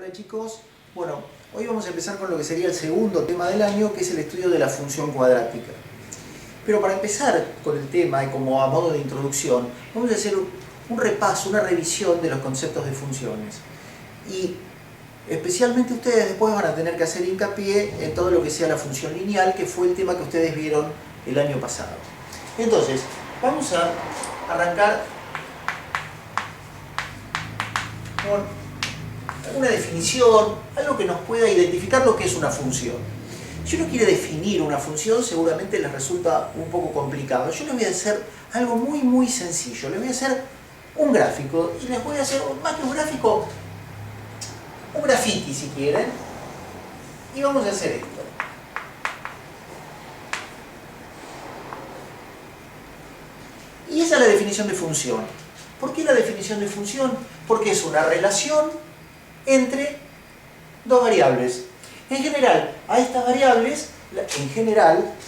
Hola chicos, bueno, hoy vamos a empezar con lo que sería el segundo tema del año, que es el estudio de la función cuadrática. Pero para empezar con el tema y como a modo de introducción, vamos a hacer un repaso, una revisión de los conceptos de funciones. Y especialmente ustedes después van a tener que hacer hincapié en todo lo que sea la función lineal, que fue el tema que ustedes vieron el año pasado. Entonces, vamos a arrancar con una definición, algo que nos pueda identificar lo que es una función. Si uno quiere definir una función, seguramente les resulta un poco complicado. Yo les voy a hacer algo muy sencillo. Les voy a hacer un gráfico y les voy a hacer, más que un gráfico, un graffiti si quieren. Y vamos a hacer esto. Y esa es la definición de función. ¿Por qué la definición de función? Porque es una relación entre dos variables. En general, a estas variables,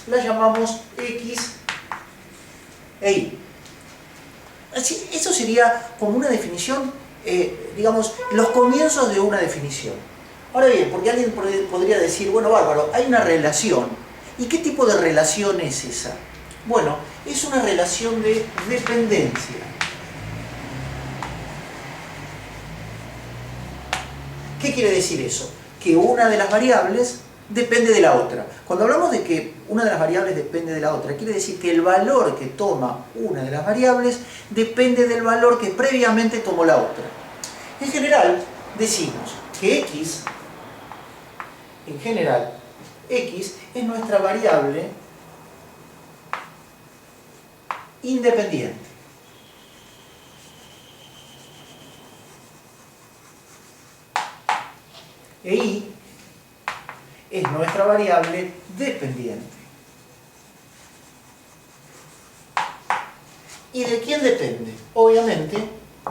las llamamos x e y. Así, eso sería como una definición, digamos, los comienzos de una definición. Ahora bien, porque alguien podría decir, bueno, bárbaro, hay una relación. ¿Y qué tipo de relación es esa? Bueno, es una relación de dependencia. ¿Qué quiere decir eso? Que una de las variables depende de la otra. Cuando hablamos de que una de las variables depende de la otra, quiere decir que el valor que toma una de las variables depende del valor que previamente tomó la otra. En general, decimos que x, es nuestra variable independiente. E y es nuestra variable dependiente. ¿Y de quién depende? Obviamente,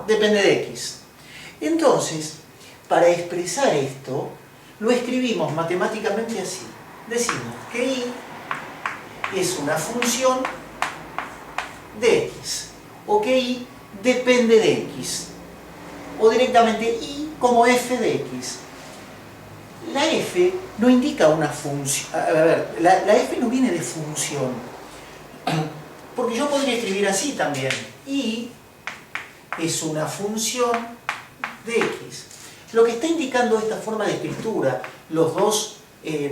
depende de x. Entonces, para expresar esto, lo escribimos matemáticamente así. Decimos que y es una función de x, o que y depende de x, o directamente y como f de x. La f no indica una función. A ver, la f no viene de función. Porque yo podría escribir así también. Y es una función de x. Lo que está indicando esta forma de escritura, los dos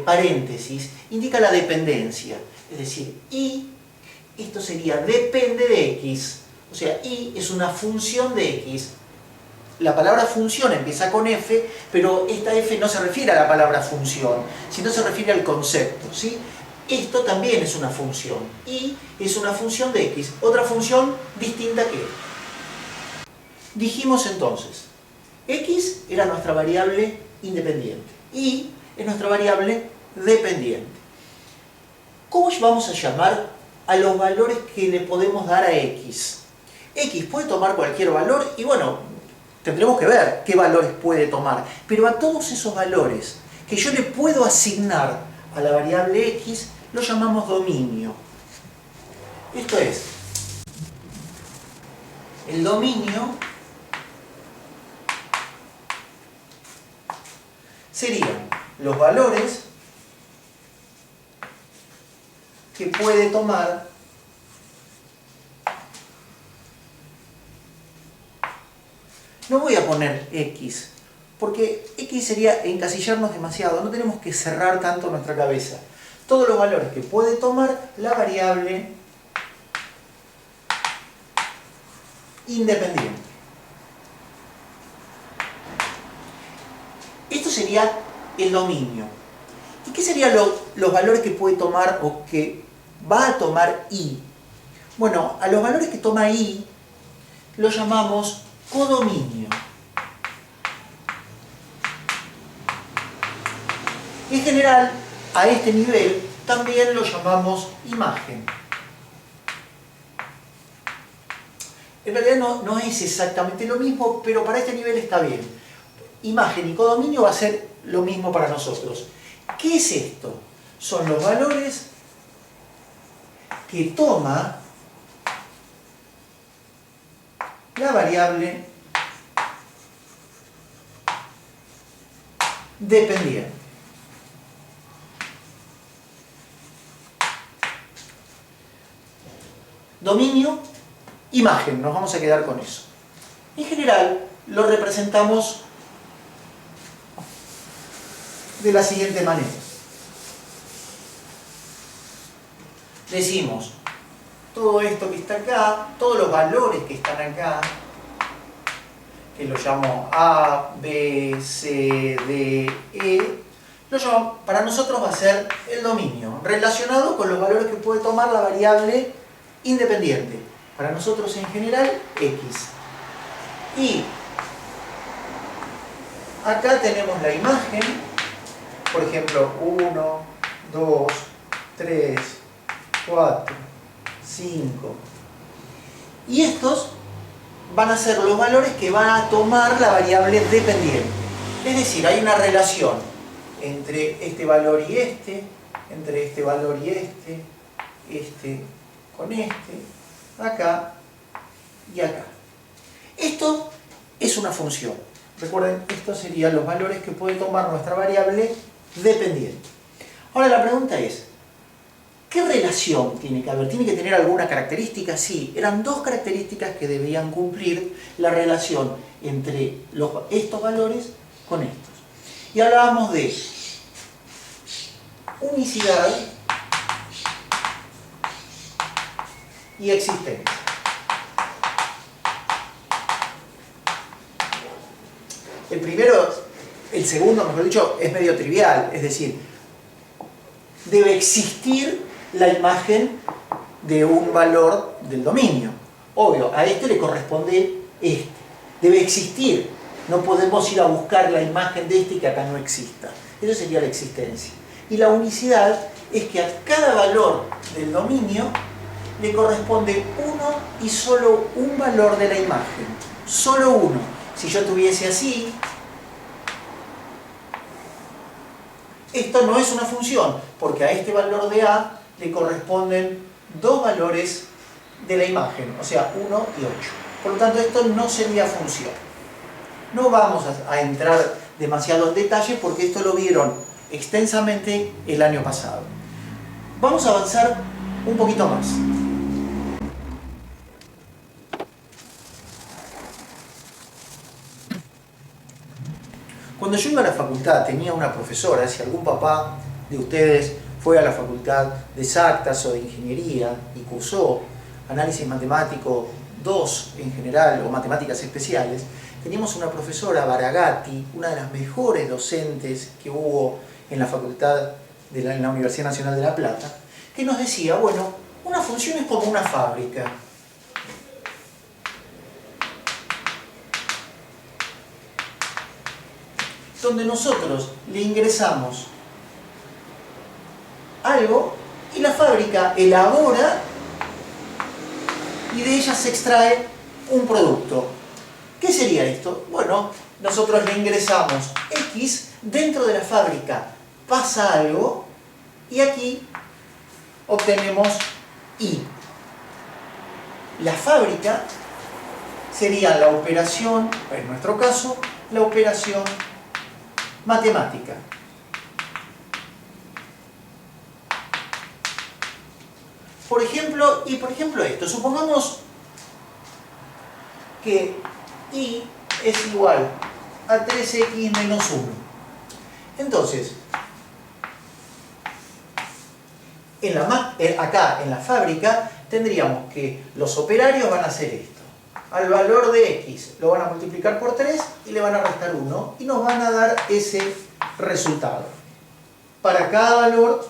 paréntesis, indica la dependencia. Es decir, y, esto sería depende de x. O sea, y es una función de x. La palabra función empieza con f, pero esta f no se refiere a la palabra función, sino se refiere al concepto, ¿sí? Esto también es una función, y es una función de x, otra función distinta que dijimos entonces, x era nuestra variable independiente, y es nuestra variable dependiente. ¿Cómo vamos a llamar a los valores que le podemos dar a x? X puede tomar cualquier valor, y bueno, tendremos que ver qué valores puede tomar. Pero a todos esos valores que yo le puedo asignar a la variable x, lo llamamos dominio. Esto es, el dominio serían los valores que puede tomar no voy a poner x, porque x sería encasillarnos demasiado, no tenemos que cerrar tanto nuestra cabeza. Todos los valores que puede tomar la variable independiente. Esto sería el dominio. ¿Y qué serían los valores que puede tomar o que va a tomar y? Bueno, a los valores que toma y los llamamos codominio. En general, a este nivel también lo llamamos imagen. En realidad no es exactamente lo mismo, pero para este nivel está bien. Imagen y codominio va a ser lo mismo para nosotros. ¿Qué es esto? Son los valores que toma la variable dependiente. Dominio, imagen, nos vamos a quedar con eso. En general, lo representamos de la siguiente manera. Decimos, todo esto que está acá, todos los valores que están acá, que lo llamo A, B, C, D, E, para nosotros va a ser el dominio, relacionado con los valores que puede tomar la variable independiente. Para nosotros en general, X. Y acá tenemos la imagen, por ejemplo, 1, 2, 3, 4, 5. Y estos van a ser los valores que van a tomar la variable dependiente. Es decir, hay una relación entre este valor y entre este valor y este con acá y acá. Esto es una función. Recuerden, estos serían los valores que puede tomar nuestra variable dependiente. Ahora la pregunta es, ¿qué relación tiene que haber? ¿Tiene que tener alguna característica? Sí, eran dos características que debían cumplir la relación entre estos valores con estos. Y hablábamos de unicidad y existencia. El segundo, mejor dicho, es medio trivial, es decir, debe existir la imagen de un valor del dominio. Obvio, a este le corresponde este. Debe existir. No podemos ir a buscar la imagen de este y que acá no exista. Eso sería la existencia. Y la unicidad es que a cada valor del dominio le corresponde uno y solo un valor de la imagen. Solo uno. Si yo tuviese así, esto no es una función, porque a este valor de A le corresponden dos valores de la imagen, o sea, 1 y 8. Por lo tanto, esto no sería función. No vamos a entrar demasiado en detalle porque esto lo vieron extensamente el año pasado. Vamos a avanzar un poquito más. Cuando yo iba a la facultad tenía una profesora, si algún papá de ustedes fue a la facultad de exactas o de ingeniería y cursó análisis matemático 2 en general o matemáticas especiales, teníamos una profesora, Baragatti, una de las mejores docentes que hubo en la facultad en la Universidad Nacional de La Plata, que nos decía, bueno, una función es como una fábrica. Donde nosotros le ingresamos algo y la fábrica elabora y de ella se extrae un producto. ¿Qué sería esto? Bueno, nosotros le ingresamos X, dentro de la fábrica pasa algo y aquí obtenemos Y. La fábrica sería la operación, en nuestro caso, la operación matemática. Por ejemplo esto, supongamos que Y es igual a 3x menos 1. Entonces, acá en la fábrica tendríamos que los operarios van a hacer esto. Al valor de X lo van a multiplicar por 3 y le van a restar 1 y nos van a dar ese resultado. Para cada valor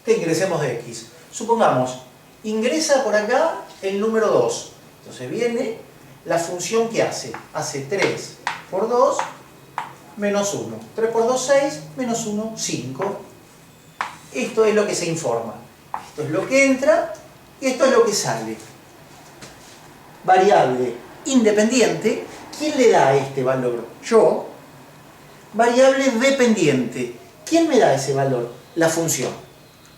que ingresemos de X. Supongamos, ingresa por acá el número 2. Entonces viene la función que hace. Hace 3 por 2 menos 1. 3 por 2, 6, menos 1, 5. Esto es lo que se informa. Esto es lo que entra y esto es lo que sale. Variable independiente, ¿quién le da este valor? Yo. Variable dependiente, ¿quién me da ese valor? La función.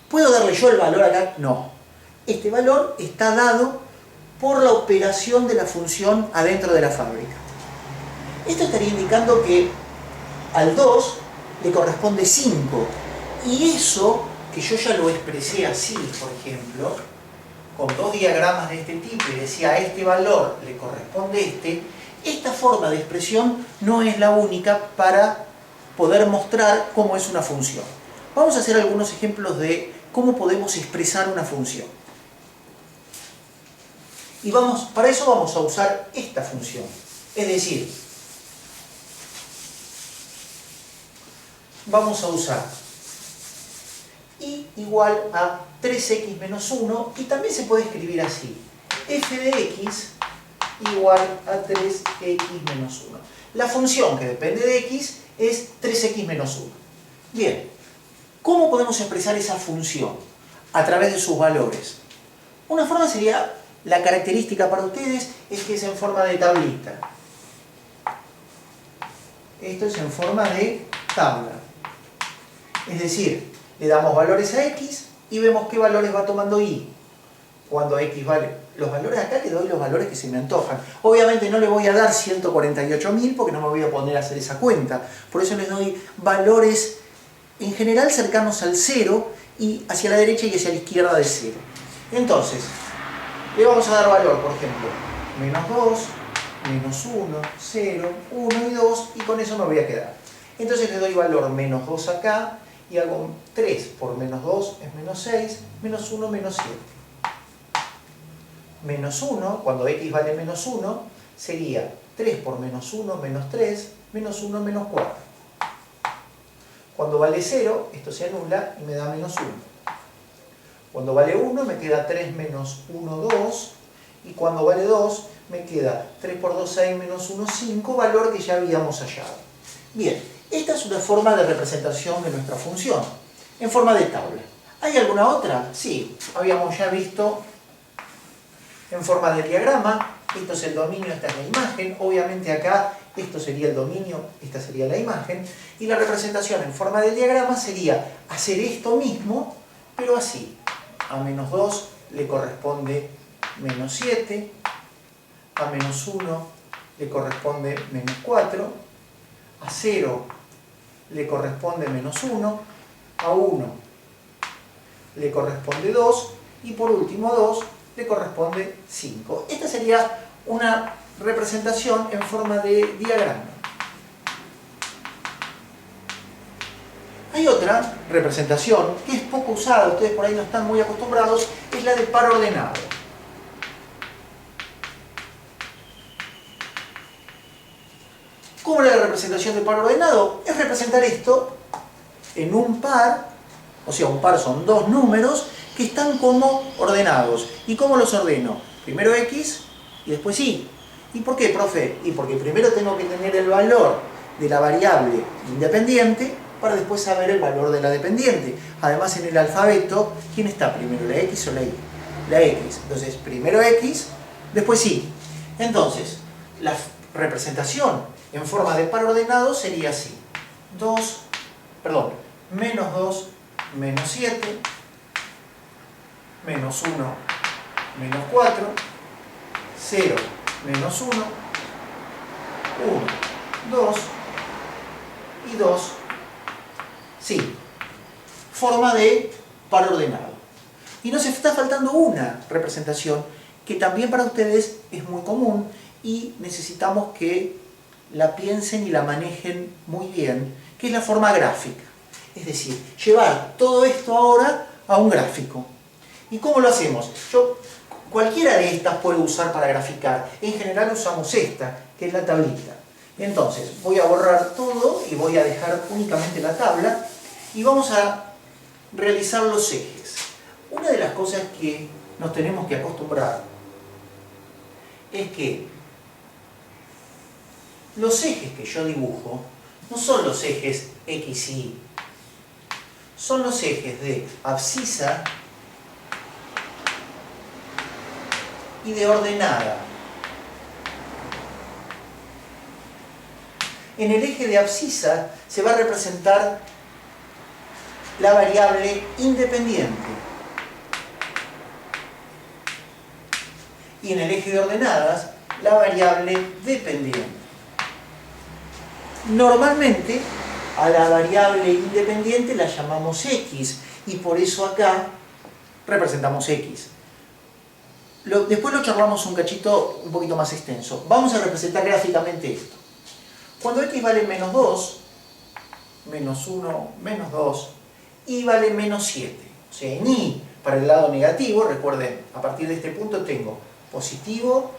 ¿Puedo darle yo el valor acá? No. Este valor está dado por la operación de la función adentro de la fábrica. Esto estaría indicando que al 2 le corresponde 5. Y eso, que yo ya lo expresé así, por ejemplo, con dos diagramas de este tipo y decía a este valor le corresponde esta forma de expresión no es la única para poder mostrar cómo es una función. Vamos a hacer algunos ejemplos de cómo podemos expresar una función. Y para eso vamos a usar esta función. Es decir, vamos a usar y igual a 3x menos 1, y también se puede escribir así: f de x igual a 3x menos 1. La función que depende de x es 3x menos 1. Bien, ¿cómo podemos expresar esa función? A través de sus valores. Una forma sería, la característica para ustedes es que es en forma de tablita. Esto es en forma de tabla. Es decir, le damos valores a x y vemos qué valores va tomando y. Cuando x vale los valores, acá le doy los valores que se me antojan. Obviamente no le voy a dar 148.000 porque no me voy a poner a hacer esa cuenta. Por eso les doy valores en general cercanos al 0 y hacia la derecha y hacia la izquierda de 0. Entonces, le vamos a dar valor, por ejemplo, menos 2, menos 1, 0, 1 y 2, y con eso me voy a quedar. Entonces le doy valor menos 2 acá, y hago 3 por menos 2 es menos 6, menos 1, menos 7. Menos 1, cuando x vale menos 1, sería 3 por menos 1, menos 3, menos 1, menos 4. Cuando vale 0, esto se anula y me da menos 1. Cuando vale 1, me queda 3 menos 1, 2. Y cuando vale 2, me queda 3 por 2, 6, menos 1, 5, valor que ya habíamos hallado. Bien, esta es una forma de representación de nuestra función, en forma de tabla. ¿Hay alguna otra? Sí, habíamos ya visto en forma de diagrama. Esto es el dominio, esta es la imagen. Obviamente acá esto sería el dominio, esta sería la imagen. Y la representación en forma de diagrama sería hacer esto mismo, pero así. A menos 2 le corresponde menos 7, a menos 1 le corresponde menos 4, a 0 le corresponde menos 1, a 1 le corresponde 2 y por último a 2 le corresponde 5. Esta sería una representación en forma de diagrama. Hay otra representación que es poco usada, ustedes por ahí no están muy acostumbrados, es la de par ordenado. ¿Cómo es la representación de par ordenado? Es representar esto en un par, o sea, un par son dos números que están como ordenados. ¿Y cómo los ordeno? Primero x y después y. ¿Y por qué, profe? Y porque primero tengo que tener el valor de la variable independiente para después saber el valor de la dependiente. Además, en el alfabeto, ¿quién está primero, la x o la y? La x. Entonces, primero x, después y. Entonces, la representación en forma de par ordenado sería así. Menos 2, menos 7, menos 1, menos 4, 0, menos 1, 1, 2 y 2, sí. Forma de par ordenado. Y nos está faltando una representación que también para ustedes es muy común y necesitamos que la piensen y la manejen muy bien, que es la forma gráfica. Es decir, llevar todo esto ahora a un gráfico. ¿Y cómo lo hacemos? Cualquiera de estas puedo usar para graficar. En general usamos esta, que es la tablita. Entonces, voy a borrar todo y voy a dejar únicamente la tabla y vamos a realizar los ejes. Una de las cosas que nos tenemos que acostumbrar es que los ejes que yo dibujo no son los ejes X y Y, son los ejes de abscisa y de ordenada. En el eje de abscisa se va a representar la variable independiente. Y en el eje de ordenadas, la variable dependiente. Normalmente a la variable independiente la llamamos x y por eso acá representamos x. Después lo charlamos un cachito un poquito más extenso. Vamos a representar gráficamente esto. Cuando x vale menos 2, menos 1, menos 2, y vale menos 7. O sea, en y para el lado negativo, recuerden, a partir de este punto tengo positivo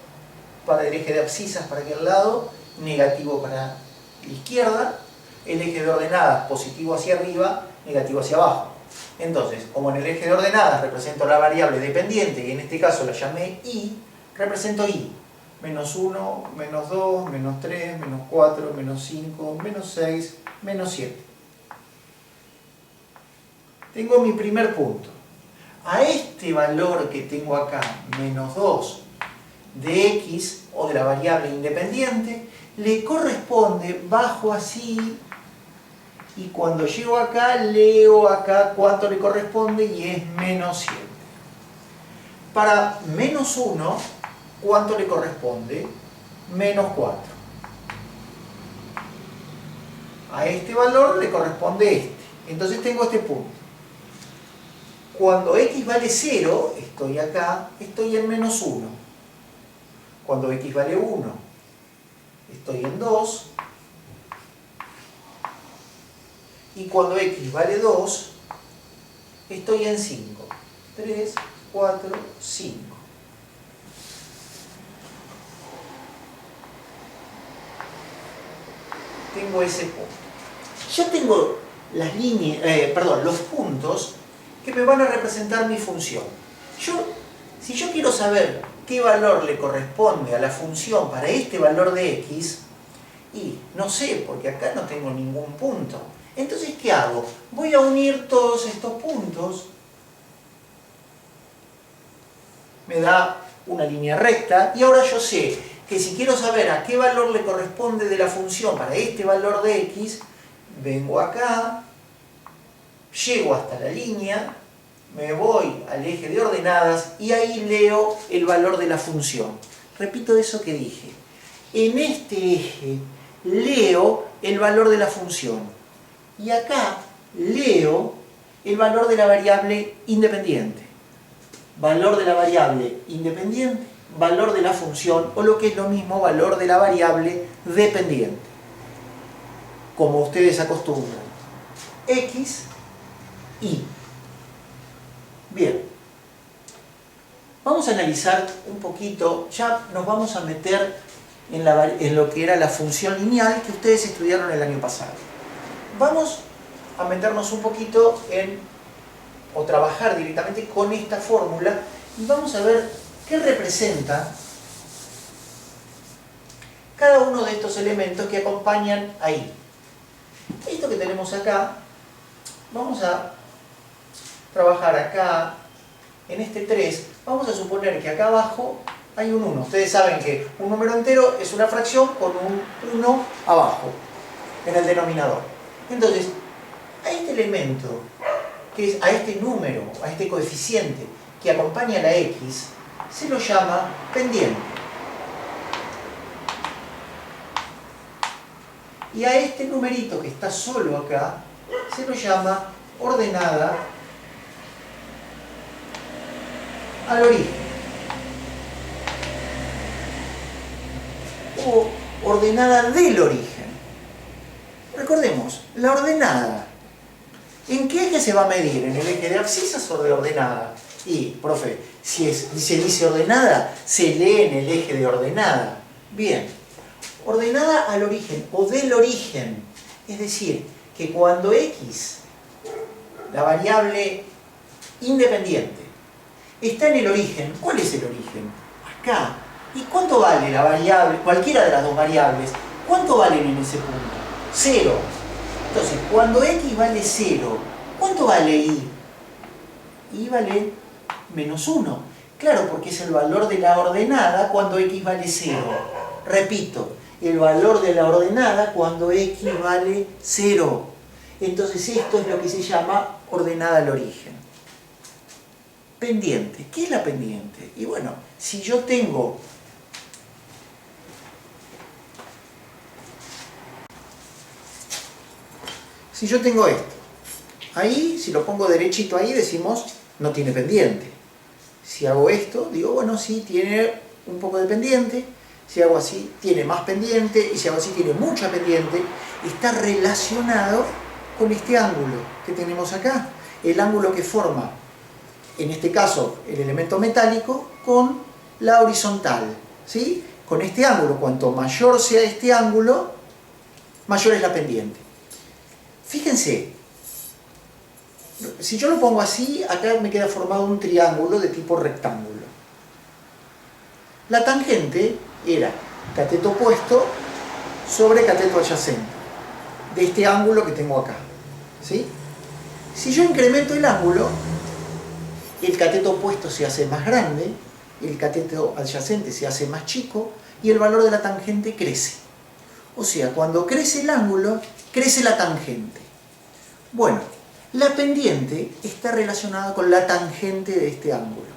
para el eje de abscisas para aquel lado, negativo para la izquierda, el eje de ordenadas positivo hacia arriba, negativo hacia abajo. Entonces, como en el eje de ordenadas represento la variable dependiente, y en este caso la llamé y, represento y. Menos 1, menos 2, menos 3, menos 4, menos 5, menos 6, menos 7. Tengo mi primer punto. A este valor que tengo acá, menos 2, de x, o de la variable independiente, le corresponde, bajo así, y cuando llego acá, leo acá cuánto le corresponde, y es menos 7. Para menos 1, ¿cuánto le corresponde? Menos 4. A este valor le corresponde este. Entonces tengo este punto. Cuando x vale 0, estoy acá, estoy en menos 1. Cuando x vale 1, estoy en 2. Y cuando x vale 2, estoy en 5. 3, 4, 5. Tengo ese punto. Ya tengo las líneas, los puntos que me van a representar mi función. Si yo quiero saber qué valor le corresponde a la función para este valor de x, y no sé, porque acá no tengo ningún punto. Entonces, ¿qué hago? Voy a unir todos estos puntos. Me da una línea recta, y ahora yo sé que si quiero saber a qué valor le corresponde de la función para este valor de x, vengo acá, llego hasta la línea, me voy al eje de ordenadas y ahí leo el valor de la función. Repito eso que dije. En este eje leo el valor de la función y acá leo el valor de la variable independiente. Valor de la variable independiente, valor de la función, o lo que es lo mismo, valor de la variable dependiente. Como ustedes acostumbran. X, Y. Bien. Vamos a analizar un poquito, ya nos vamos a meter en lo que era la función lineal que ustedes estudiaron el año pasado. Vamos a meternos un poquito o trabajar directamente con esta fórmula y vamos a ver qué representa cada uno de estos elementos que acompañan ahí. Esto que tenemos acá, vamos a trabajar acá, en este 3, vamos a suponer que acá abajo hay un 1. Ustedes saben que un número entero es una fracción con un 1 abajo, en el denominador. Entonces, a este elemento, que es a este número, a este coeficiente que acompaña a la x, se lo llama pendiente. Y a este numerito que está solo acá, se lo llama ordenada al origen. O ordenada del origen. Recordemos, la ordenada, ¿en qué eje se va a medir? ¿En el eje de abscisas o de ordenada? Y, profe, si se dice ordenada, se lee en el eje de ordenada. Bien, ordenada al origen o del origen. Es decir, que cuando x, la variable independiente, está en el origen, ¿cuál es el origen? Acá. ¿Y cuánto vale la variable, cualquiera de las dos variables? ¿Cuánto valen en ese punto? 0. Entonces, cuando x vale 0, ¿cuánto vale y? Y vale menos 1. Claro, porque es el valor de la ordenada cuando x vale 0. Repito, el valor de la ordenada cuando x vale 0. Entonces esto es lo que se llama ordenada al origen. Pendiente. ¿Qué es la pendiente? Y bueno, si yo tengo Si yo tengo esto, ahí, si lo pongo derechito ahí, decimos no tiene pendiente. Si hago esto, digo, bueno, sí, tiene un poco de pendiente. Si hago así, tiene más pendiente. Y si hago así, tiene mucha pendiente. Está relacionado con este ángulo que tenemos acá. El ángulo que forma, en este caso, el elemento metálico con la horizontal, ¿sí? Con este ángulo, cuanto mayor sea este ángulo, mayor es la pendiente. Fíjense, si yo lo pongo así, acá me queda formado un triángulo de tipo rectángulo. La tangente era cateto opuesto sobre cateto adyacente, de este ángulo que tengo acá, ¿sí? Si yo incremento el ángulo, el cateto opuesto se hace más grande, el cateto adyacente se hace más chico y el valor de la tangente crece. O sea, cuando crece el ángulo, crece la tangente. Bueno, la pendiente está relacionada con la tangente de este ángulo.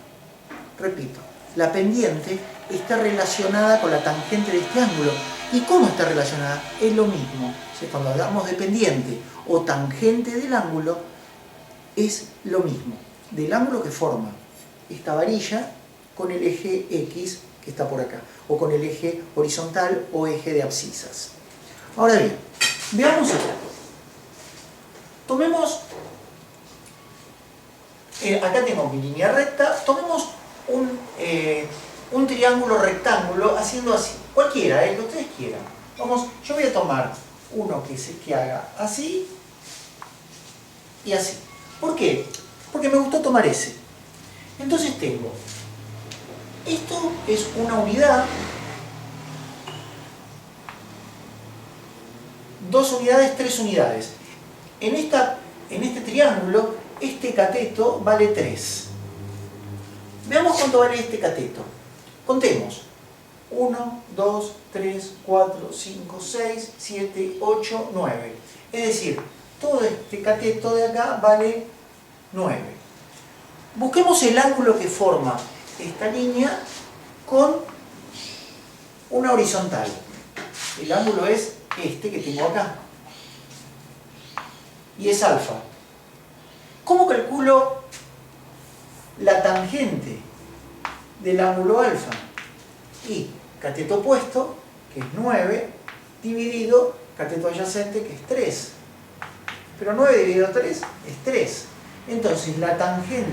Repito, la pendiente está relacionada con la tangente de este ángulo. ¿Y cómo está relacionada? Es lo mismo. O sea, cuando hablamos de pendiente o tangente del ángulo, es lo mismo. Del ángulo que forma esta varilla con el eje X que está por acá, o con el eje horizontal o eje de abscisas. Ahora bien, veamos acá. Tomemos, acá tengo mi línea recta, tomemos un triángulo rectángulo haciendo así, cualquiera, que ustedes quieran. Vamos, yo voy a tomar uno que haga así y así. ¿Por qué? Porque me gustó tomar ese. Entonces tengo, esto es una unidad, 2 unidades, 3 unidades. En este triángulo, este cateto vale 3. Veamos cuánto vale este cateto. Contemos. 1, 2, 3, 4, 5, 6, 7, 8, 9. Es decir, todo este cateto de acá vale 9. Busquemos el ángulo que forma esta línea con una horizontal. El ángulo es este que tengo acá. Y es alfa. ¿Cómo calculo la tangente del ángulo alfa? Y cateto opuesto, que es 9, dividido cateto adyacente, que es 3. Pero 9 dividido 3 es 3. Entonces la tangente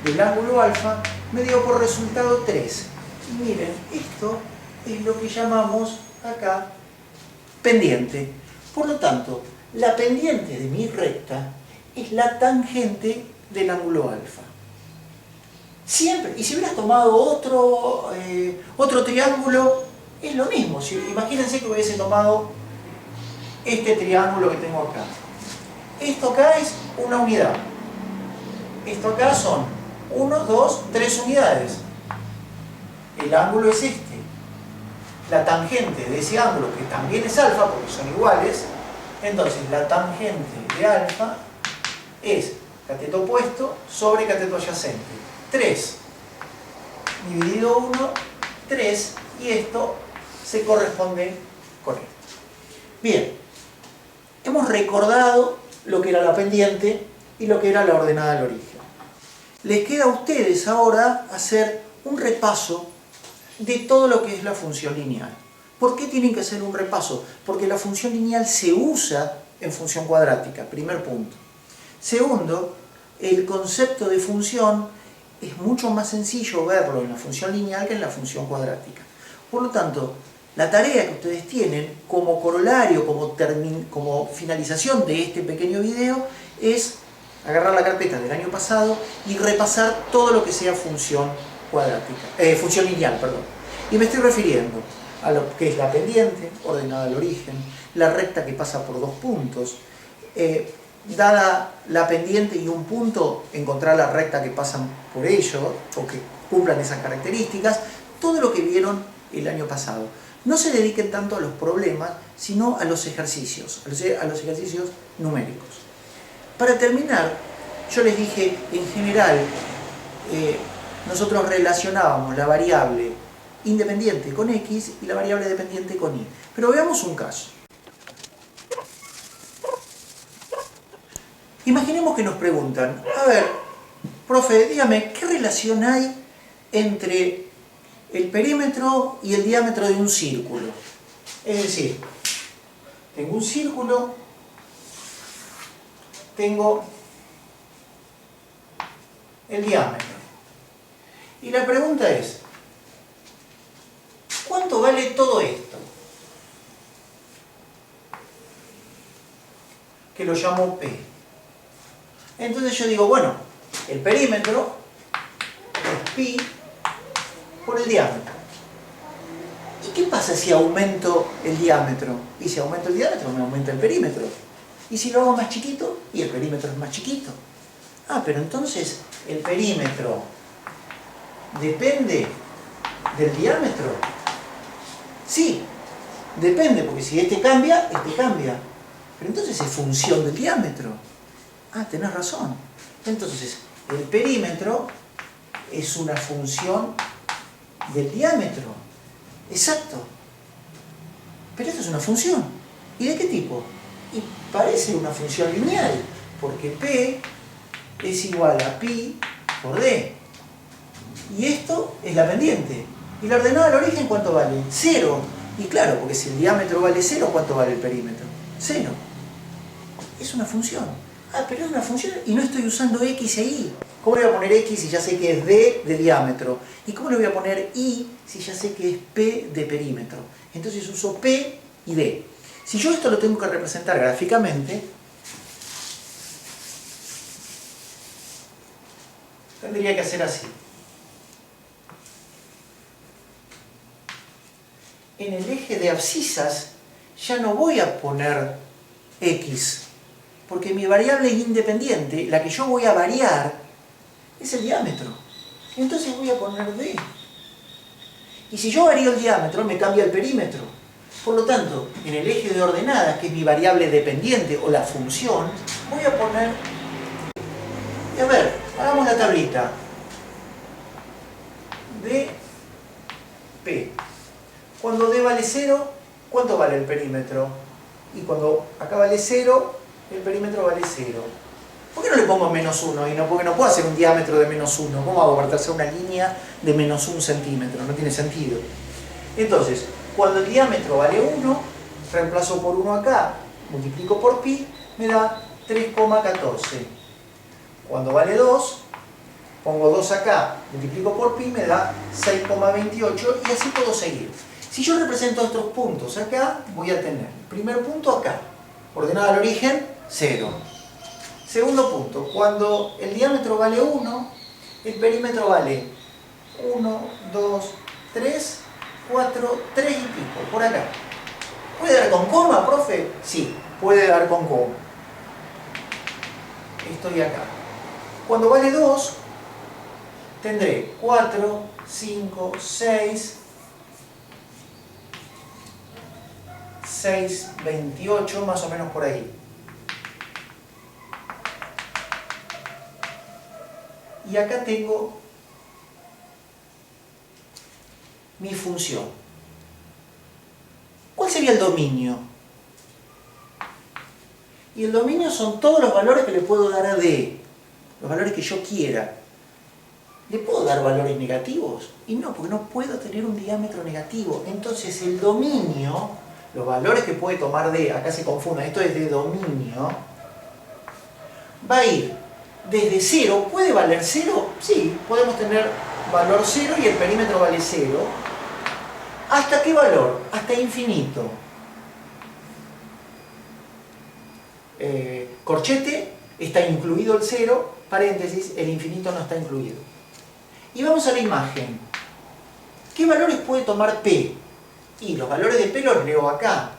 del ángulo alfa me dio por resultado 3. Y miren, esto es lo que llamamos acá pendiente. Por lo tanto, la pendiente de mi recta es la tangente del ángulo alfa. Siempre. Y si hubieras tomado otro triángulo, es lo mismo. Imagínense que hubiese tomado este triángulo que tengo acá. Esto acá es una unidad. Esto acá son 1, 2, 3 unidades. El ángulo es este. La tangente de ese ángulo, que también es alfa, porque son iguales, entonces la tangente de alfa es cateto opuesto sobre cateto adyacente. 3 dividido 1, 3, y esto se corresponde con esto. Bien, hemos recordado lo que era la pendiente y lo que era la ordenada al origen. Les queda a ustedes ahora hacer un repaso de todo lo que es la función lineal. ¿Por qué tienen que hacer un repaso? Porque la función lineal se usa en función cuadrática, primer punto. Segundo, el concepto de función es mucho más sencillo verlo en la función lineal que en la función cuadrática. Por lo tanto, la tarea que ustedes tienen como corolario, como finalización de este pequeño video, es agarrar la carpeta del año pasado y repasar todo lo que sea función lineal, perdón. Y me estoy refiriendo a lo que es la pendiente, ordenada al origen, la recta que pasa por 2 puntos, dada la pendiente y un punto, encontrar la recta que pasan por ello, o que cumplan esas características, todo lo que vieron el año pasado. No se dediquen tanto a los problemas, sino a los ejercicios, a los ejercicios numéricos. Para terminar, yo les dije, en general, nosotros relacionábamos la variable independiente con X y la variable dependiente con Y. Pero veamos un caso. Imaginemos que nos preguntan, a ver, profe, dígame, ¿qué relación hay entre el perímetro y el diámetro de un círculo? Es decir, tengo un círculo, tengo el diámetro. Y la pregunta es, ¿cuánto vale todo esto? Que lo llamo P. Entonces yo digo, bueno, el perímetro es pi por el diámetro. ¿Y qué pasa si aumento el diámetro? Y si aumento el diámetro, me aumenta el perímetro. Y si lo hago más chiquito, y el perímetro es más chiquito. Ah, pero entonces el perímetro depende del diámetro. Sí, depende, porque si este cambia, este cambia. Pero entonces es función del diámetro. Ah, tenés razón. Entonces, el perímetro es una función del diámetro. Exacto. Pero esto es una función. ¿Y de qué tipo? Y parece una función lineal, porque P es igual a pi por D. Y esto es la pendiente. ¿Y la ordenada al origen cuánto vale? 0. Y claro, porque si el diámetro vale 0, ¿cuánto vale el perímetro? 0. Es una función. Ah, pero es una función y no estoy usando x e y. ¿Cómo le voy a poner x si ya sé que es d de diámetro? ¿Y cómo le voy a poner y si ya sé que es p de perímetro? Entonces uso p y d. Si yo esto lo tengo que representar gráficamente, tendría que hacer así. En el eje de abscisas ya no voy a poner x, porque mi variable independiente, la que yo voy a variar, es el diámetro. Entonces voy a poner d. Y si yo varío el diámetro, me cambia el perímetro. Por lo tanto, en el eje de ordenadas, que es mi variable dependiente o la función, voy a poner... Y a ver, hagamos la tablita. dp. Cuando d vale 0, ¿cuánto vale el perímetro? Y cuando acá vale 0, el perímetro vale 0. ¿Por qué no le pongo menos 1? Porque no puedo hacer un diámetro de menos 1. ¿Cómo hago para trazar una línea de menos 1 centímetro? No tiene sentido. Entonces, cuando el diámetro vale 1, reemplazo por 1 acá, multiplico por pi, me da 3,14. Cuando vale 2, pongo 2 acá, multiplico por pi, me da 6,28 y así puedo seguir. Si yo represento estos puntos acá, voy a tener el primer punto acá, ordenada al origen, 0. Segundo punto, cuando el diámetro vale 1, el perímetro vale 1, 2, 3, 4, 3 y pico, por acá. ¿Puede dar con coma, profe? Sí, puede dar con coma. Estoy acá. Cuando vale 2, tendré 4, 5, 6, 6, 28, más o menos por ahí. Y acá tengo mi función. ¿Cuál sería el dominio? Y el dominio son todos los valores que le puedo dar a D, los valores que yo quiera. ¿Le puedo dar valores negativos? Y no, porque no puedo tener un diámetro negativo. Entonces el dominio, los valores que puede tomar D, acá se confunden, esto es de dominio, va a ir desde 0, ¿puede valer 0? Sí, podemos tener valor 0 y el perímetro vale 0. ¿Hasta qué valor? Hasta infinito. Corchete, está incluido el 0, paréntesis, el infinito no está incluido. Y vamos a la imagen. ¿Qué valores puede tomar P? Y los valores de P los leo acá.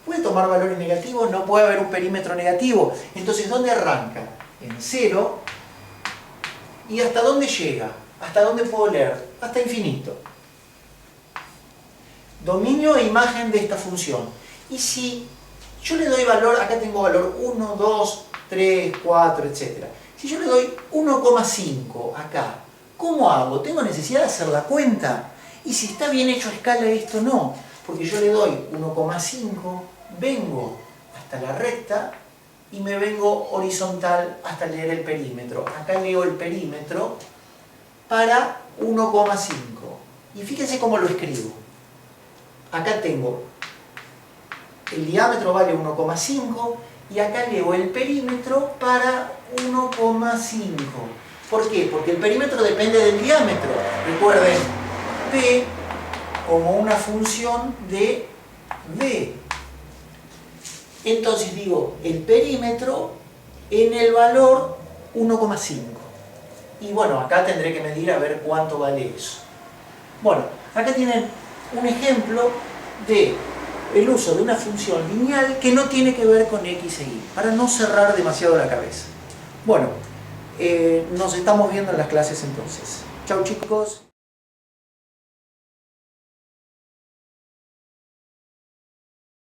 ¿Puede tomar valores negativos? No puede haber un perímetro negativo. Entonces, ¿dónde arranca? En 0. ¿Y hasta dónde llega? ¿Hasta dónde puedo leer? Hasta infinito. Dominio e imagen de esta función. Y si yo le doy valor, acá tengo valor 1, 2, 3, 4, etc. Si yo le doy 1,5 acá, ¿cómo hago? ¿Tengo necesidad de hacer la cuenta? Y si está bien hecho a escala esto, no. Porque yo le doy 1,5, vengo hasta la recta y me vengo horizontal hasta leer el perímetro. Acá leo el perímetro para 1,5. Y fíjense cómo lo escribo. Acá tengo el diámetro vale 1,5 y acá leo el perímetro para 1,5. ¿Por qué? Porque el perímetro depende del diámetro. Recuerden, P como una función de V. Entonces digo, el perímetro en el valor 1,5. Y bueno, acá tendré que medir a ver cuánto vale eso. Bueno, acá tienen un ejemplo de el uso de una función lineal que no tiene que ver con x e y, para no cerrar demasiado la cabeza. Bueno, nos estamos viendo en las clases entonces. Chau chicos.